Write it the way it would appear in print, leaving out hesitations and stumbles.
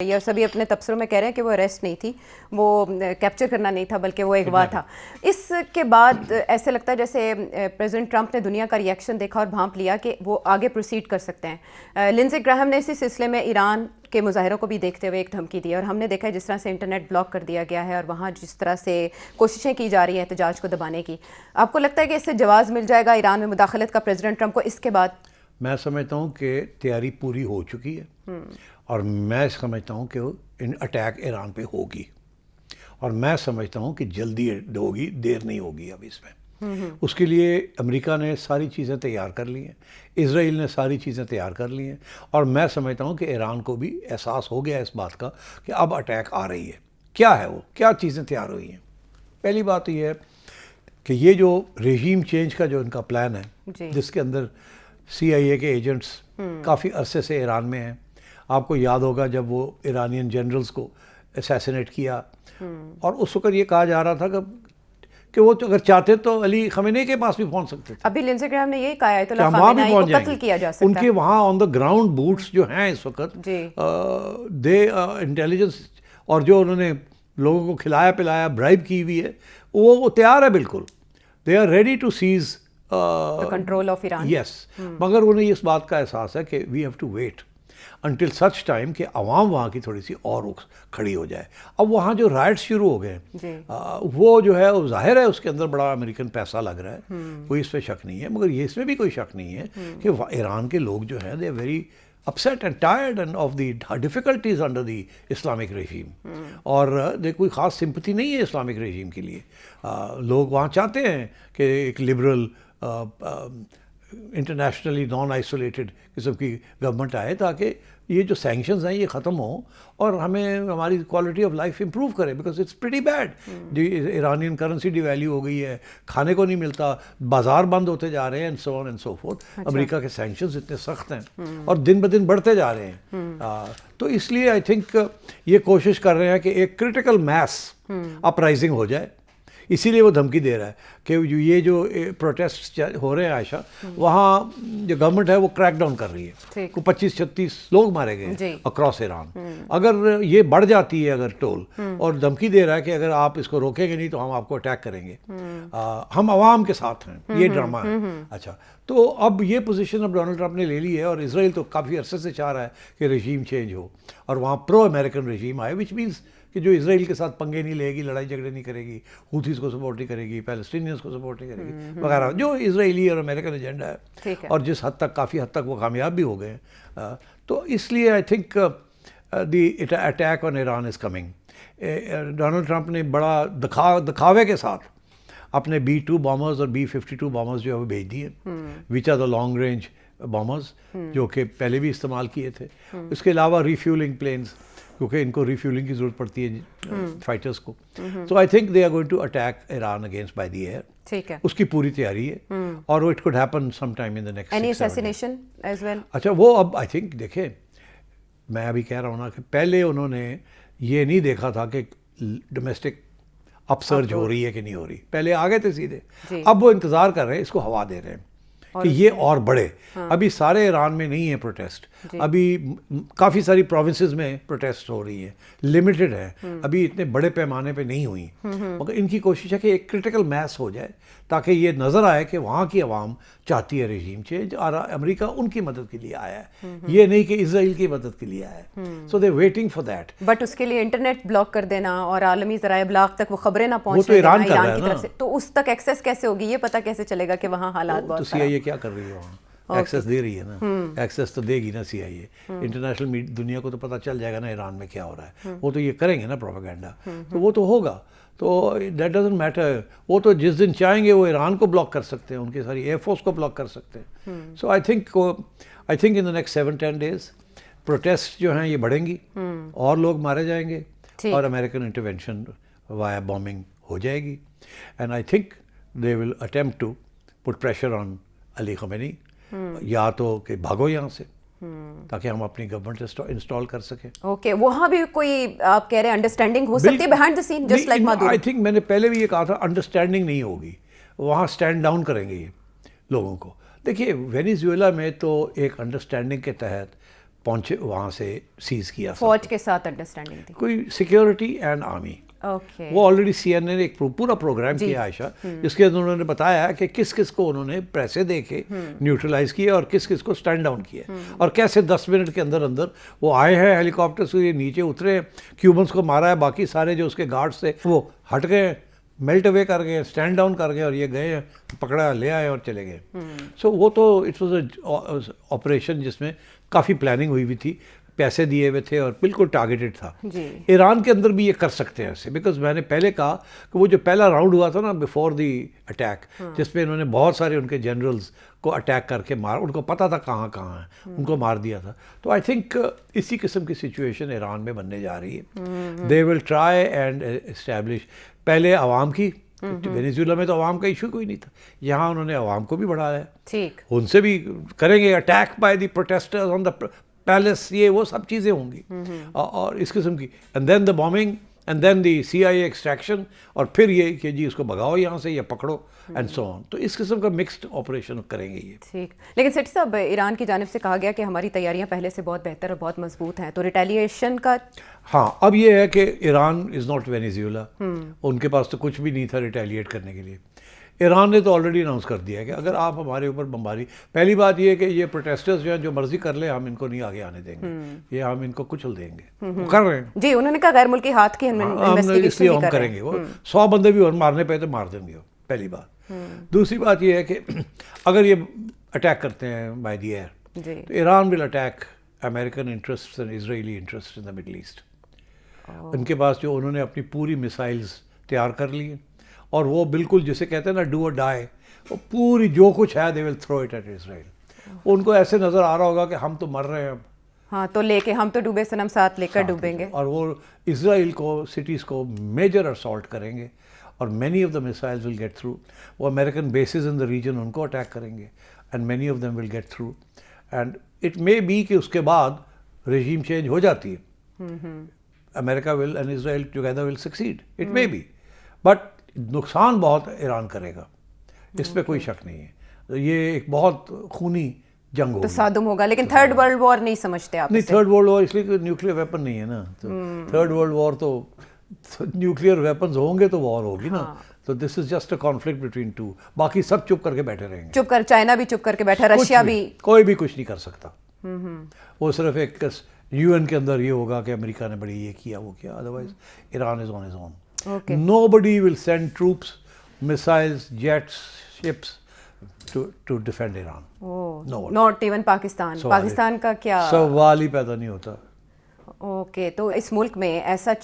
اور سبھی اپنے تبصروں میں کہہ رہے ہیں کہ وہ اریسٹ نہیں تھی، وہ کیپچر کرنا نہیں تھا بلکہ وہ اغوا تھا۔ اس کے بعد ایسے لگتا ہے جیسے پریزیڈنٹ ٹرمپ نے دنیا کا ریئیکشن دیکھا اور بھانپ لیا کہ وہ آگے پروسیڈ کر سکتے ہیں۔ لنزے گراہم نے اسی سلسلے میں ایران کے مظاہروں کو بھی دیکھتے ہوئے ایک دھمکی دی، اور ہم نے دیکھا ہے جس طرح سے انٹرنیٹ بلاک کر دیا گیا ہے اور وہاں جس طرح سے کوششیں کی جا رہی ہیں احتجاج کو دبانے کی۔ آپ کو لگتا ہے کہ اس سے جواز مل جائے گا ایران میں مداخلت کا پریزیڈنٹ ٹرمپ کو اس کے بعد؟ میں سمجھتا ہوں کہ تیاری پوری ہو چکی ہے، اور میں سمجھتا ہوں کہ اٹیک ایران پہ ہوگی، اور میں سمجھتا ہوں کہ جلدی ہوگی، دیر نہیں ہوگی اب اس میں۔ اس کے لیے امریکہ نے ساری چیزیں تیار کر لی ہیں، اسرائیل نے ساری چیزیں تیار کر لی ہیں، اور میں سمجھتا ہوں کہ ایران کو بھی احساس ہو گیا اس بات کا کہ اب اٹیک آ رہی ہے۔ کیا ہے وہ، کیا چیزیں تیار ہوئی ہیں؟ پہلی بات یہ ہے کہ یہ جو ریژیم چینج کا جو ان کا پلان ہے، جس کے اندر CIA کے ایجنٹس کافی عرصے سے ایران میں ہیں۔ آپ کو یاد ہوگا جب وہ ایرانین جنرلز کو اسیسینیٹ کیا، اور اس وقت یہ کہا جا رہا تھا کہ وہ اگر چاہتے تو علی خامنئی کے پاس بھی پہنچ سکتے تھے۔ ابھی لنزے گراہم نے یہی کہا ہے تو خامنئی کو قتل کیا جا سکتا ہے۔ ان کے وہاں آن دا گراؤنڈ بوٹس جو ہیں اس وقت، دے انٹیلیجنس، اور جو انہوں نے لوگوں کو کھلایا پلایا، برائب کی ہوئی ہے، وہ تیار ہے بالکل۔ They are ready to seize control of Iran. Yes, مگر انہیں اس بات کا احساس ہے کہ we have to wait until such time کہ عوام وہاں کی تھوڑی سی اور کھڑی ہو جائے۔ اب وہاں جو رائٹس شروع ہو گئے وہ جو ہے وہ ظاہر ہے اس کے اندر بڑا امریکن پیسہ لگ رہا ہے، کوئی اس پہ شک نہیں ہے، مگر یہ اس میں بھی کوئی شک نہیں ہے کہ ایران کے لوگ جو ہیں they are very upset and tired and of the difficulties under the Islamic regime، اور کوئی خاص سمپتھی نہیں ہے اسلامک رجیم کے لیے۔ لوگ وہاں چاہتے ہیں کہ ایک لبرل انٹرنیشنلی نان آئسولیٹڈ قسم کی گورنمنٹ آئے، تاکہ یہ جو سینکشنز ہیں یہ ختم ہوں اور ہماری کوالٹی آف لائف امپروو کرے، because it's pretty bad. Iranian currency devalue ہو گئی ہے، کھانے کو نہیں ملتا، بازار بند ہوتے جا رہے ہیں، and so on and so forth. امریکہ کے سینکشنز اتنے سخت ہیں اور دن بدن بڑھتے جا رہے ہیں، تو اس لیے آئی تھنک یہ کوشش کر رہے ہیں کہ ایک کرٹیکل میس اپرائزنگ ہو جائے۔ اسی لیے وہ دھمکی دے رہا ہے کہ یہ جو پروٹیسٹ ہو رہے ہیں عائشہ، وہاں جو گورنمنٹ ہے وہ کریک ڈاؤن کر رہی ہے، 25-36 لوگ مارے گئے اکراس ایران۔ اگر یہ بڑھ جاتی ہے اگر ٹول، اور دھمکی دے رہا ہے کہ اگر آپ اس کو روکیں گے نہیں تو ہم آپ کو اٹیک کریں گے، ہم عوام کے ساتھ ہیں، یہ ڈرامہ ہے۔ اچھا، تو اب یہ پوزیشن اب ڈونلڈ ٹرمپ نے لے لی ہے، اور اسرائیل تو کافی عرصے سے چاہ رہا ہے کہ رجیم چینج ہو اور وہاں پرو امریکن رجیم آئے، وچ مینس کہ جو اسرائیل کے ساتھ پنگے نہیں لے گی، لڑائی جھگڑے نہیں کرے گی، ہوتھیز کو سپورٹ نہیں کرے گی، پیلسٹینینز کو سپورٹ نہیں کرے گی وغیرہ، جو اسرائیلی اور امریکن ایجنڈا ہے، اور جس حد تک کافی حد تک وہ کامیاب بھی ہو گئے ہیں۔ تو اس لیے I think the attack on Iran is coming. Donald Trump نے بڑا دکھاوے کے ساتھ اپنے B-2 بامرز اور B-52 بامرز جو ہے وہ بھیج دیے، which are the long range bombers, جو کہ پہلے بھی استعمال کیے تھے۔ اس کے علاوہ ریفیولنگ پلینز، کیونکہ ان کو ریفیولنگ کی ضرورت پڑتی ہے فائٹرز کو۔ So I think they are going to attack Iran against by the air. ٹھیک ہے، اس کی پوری تیاری ہے، اور it could happen some time in the next 6-7 days۔ Assassination as well. اچھا، وہ اب آئی تھنک دیکھیں، میں ابھی کہہ رہا ہوں نا کہ پہلے انہوں نے یہ نہیں دیکھا تھا کہ ڈومیسٹک اپ سرج ہو رہی ہے کہ نہیں ہو رہی، پہلے آگے تھے سیدھے۔ اب وہ انتظار کر رہے ہیں، اس کو ہوا دے رہے ہیں کہ یہ اور بڑھے۔ ابھی سارے ایران میں نہیں ہے پروٹیسٹ، ابھی کافی ساری پروونسز میں پروٹیسٹ ہو رہی ہیں، لمیٹڈ ہیں، ابھی اتنے بڑے پیمانے پہ نہیں ہوئی، مگر ان کی کوشش ہے کہ ایک کرٹیکل میس ہو جائے تاکہ یہ نظر آئے کہ وہاں کی عوام چاہتی ہے رجیم چینج، اور امریکہ ان کی مدد کے لیے آیا ہے، یہ نہیں کہ اسرائیل کی مدد کے لیے آیا ہے۔ سو دے ویٹنگ فار دیٹ۔ بٹ اس کے لیے انٹرنیٹ بلاک کر دینا اور عالمی ذرائع ابلاغ تک وہ خبریں نہ پہنچنے تو ایران دینا کر رہا ہے ایران کی طرف سے، تو اس تک ایکسیس کیسے ہوگی؟ یہ پتہ کیسے چلے گا کہ وہاں حالات بہت خراب؟ CIA کیا کر رہی ہے وہاں؟ ایکسیس دے رہی ہے نا، ایکسیس تو دے گی نا CIA۔ انٹرنیشنل دنیا کو تو پتہ چل جائے گا نا ایران میں کیا ہو رہا ہے، وہ تو یہ کریں گے نا پروپیگنڈا، تو وہ تو ہوگا، تو دیٹ ڈزنٹ میٹر۔ وہ تو جس دن چاہیں گے وہ ایران کو بلاک کر سکتے ہیں، ان کی ساری ایئر فورس کو بلاک کر سکتے ہیں۔ So I think in the next 7-10 days protest جو ہیں یہ بڑھیں گی، اور لوگ مارے جائیں گے، اور امریکن انٹرونشن وایا بامبنگ ہو جائے گی، and I think they will attempt to put pressure on Ali Khamenei, یا تو کہ بھاگو یہاں سے تاکہ ہم اپنی گورنمنٹ انسٹال کر سکیں۔ اوکے، وہاں بھی کوئی آپ کہہ رہے ہیں انڈرسٹینڈنگ ہو سکتی ہے behind the scene, just like Maduro? I think میں نے پہلے بھی یہ کہا تھا، انڈرسٹینڈنگ نہیں ہوگی، وہاں اسٹینڈ ڈاؤن کریں گے یہ لوگوں کو۔ دیکھیے وینیزویلا میں تو ایک انڈرسٹینڈنگ کے تحت پہنچے, وہاں سے سیز کیا. فوج کے ساتھ انڈرسٹینڈنگ تھی کوئی سیکیورٹی اینڈ آرمی. وہ آلریڈی سی این اے نے ایک پورا پروگرام کیا عائشہ, جس کے اندر انہوں نے بتایا کہ کس کس کو انہوں نے پیسے دے کے نیوٹرلائز کیا اور کس کس کو اسٹینڈ ڈاؤن کیا, اور کیسے 10 منٹ کے اندر اندر وہ آئے ہیں ہیلی کاپٹر سے, یہ نیچے اترے, کیوبنس کو مارا ہے, باقی سارے جو اس کے گارڈس تھے وہ ہٹ گئے, میلٹ اوے کر گئے, اسٹینڈ ڈاؤن کر گئے, اور یہ گئے, پکڑا, لے آئے اور چلے گئے. سو وہ تو اٹ واز اے آپریشن جس میں کافی پلاننگ ہوئی ہوئی تھی, پیسے دیے ہوئے تھے اور بالکل ٹارگیٹڈ تھا. ایران کے اندر بھی یہ کر سکتے ہیں ایسے, بیکاز میں نے پہلے کہا کہ وہ جو پہلا راؤنڈ ہوا تھا نا بیفور دی اٹیک, جس میں انہوں نے بہت سارے ان کے جنرلز کو اٹیک کر کے مار, ان کو پتہ تھا کہاں کہاں ہیں, ان کو مار دیا تھا. تو آئی تھنک اسی قسم کی سچویشن ایران میں بننے جا رہی ہے. دے ول ٹرائی اینڈ اسٹیبلش, پہلے عوام کی, وینیزویلا میں تو عوام کا ایشو کوئی نہیں تھا, یہاں انہوں نے عوام کو بھی بڑھایا ہے, ان سے بھی کریں گے attack by the protesters on the palace, یہ وہ سب چیزیں ہوں گی اور اس قسم کی, and then the bombing and then the C I A extraction, اور پھر یہ کہ جی اس کو بگاؤ یہاں سے یا پکڑو اینڈ سو آن. تو اس قسم کا مکسڈ آپریشن کریں گے یہ. ٹھیک, لیکن سیٹھی صاحب ایران کی جانب سے کہا گیا کہ ہماری تیاریاں پہلے سے بہت بہتر اور بہت مضبوط ہیں, تو ریٹیلیشن کا. ہاں, اب یہ ہے کہ ایران از ناٹ وینیزویلا, ان کے پاس تو کچھ بھی نہیں تھا ریٹیلیٹ کرنے کے لیے. ایران نے تو آلریڈی اناؤنس کر دیا ہے کہ اگر آپ ہمارے اوپر بمباری, پہلی بات یہ ہے کہ یہ پروٹیسٹرز جو ہیں جو مرضی کر لیں, ہم ان کو نہیں آگے آنے دیں گے, یہ ہم ان کو کچل دیں گے, وہ کر رہے ہیں. جی, انہوں نے کہا غیر ملکی ہاتھ کی اس لیے ہم کریں گے, وہ 100 بندے بھی اور مارنے پہ تو مار دیں گے, پہلی بات. دوسری بات یہ ہے کہ اگر یہ اٹیک کرتے ہیں بائی دی ایئر, تو Iran will attack American interest and Israeli interest in the Middle East. ان کے پاس جو انہوں نے اپنی پوری میسائلز تیار کر لی ہیں, اور وہ بالکل جسے کہتے ہیں نا ڈو اور ڈائی, وہ پوری جو کچھ ہے دے ول تھرو اٹ ایٹ اسرائیل. ان کو ایسے نظر آ رہا ہوگا کہ ہم تو مر رہے ہیں اب, ہاں تو لے کے ہم تو ڈوبے صنم ساتھ لے کر ڈوبیں گے, اور وہ اسرائیل کو سٹیز کو میجر اسالٹ کریں گے, اور many of the missiles will get through. وہ American bases in the region ان کو اٹیک کریں گے, and many of them will get through, and it may be کہ اس کے بعد رجیم چینج ہو جاتی ہے, America will and Israel together will succeed, it may be, but نقصان بہت ایران کرے گا, اس پہ کوئی شک نہیں ہے. یہ ایک بہت خونی جنگ ہوگی, تصادم ہوگا. لیکن تھرڈ ورلڈ وار نہیں سمجھتے آپ؟ نہیں, تھرڈ ورلڈ وار اس لیے کہ نیوکلیئر ویپن نہیں ہے نا, تو تھرڈ ورلڈ وار تو نیوکلیئر ویپنز ہوں گے تو وار ہوگی نا. تو this is just a conflict between two, باقی سب چپ کر کے بیٹھے رہیں گے. چپ کر, چائنا بھی چپ کر کے بیٹھا, رشیا بھی, کوئی بھی کچھ نہیں کر سکتا. وہ صرف ایک یو این کے اندر یہ ہوگا کہ امریکہ نے بڑی یہ کیا وہ کیا, otherwise Iran is on his own. Nobody will send troops, missiles, jets, ships to defend Iran. Oh, not even Pakistan. Pakistan کا کیا سوال ہی پیدا نہیں ہوتا. اوکے, تو اس ملک میں ایسا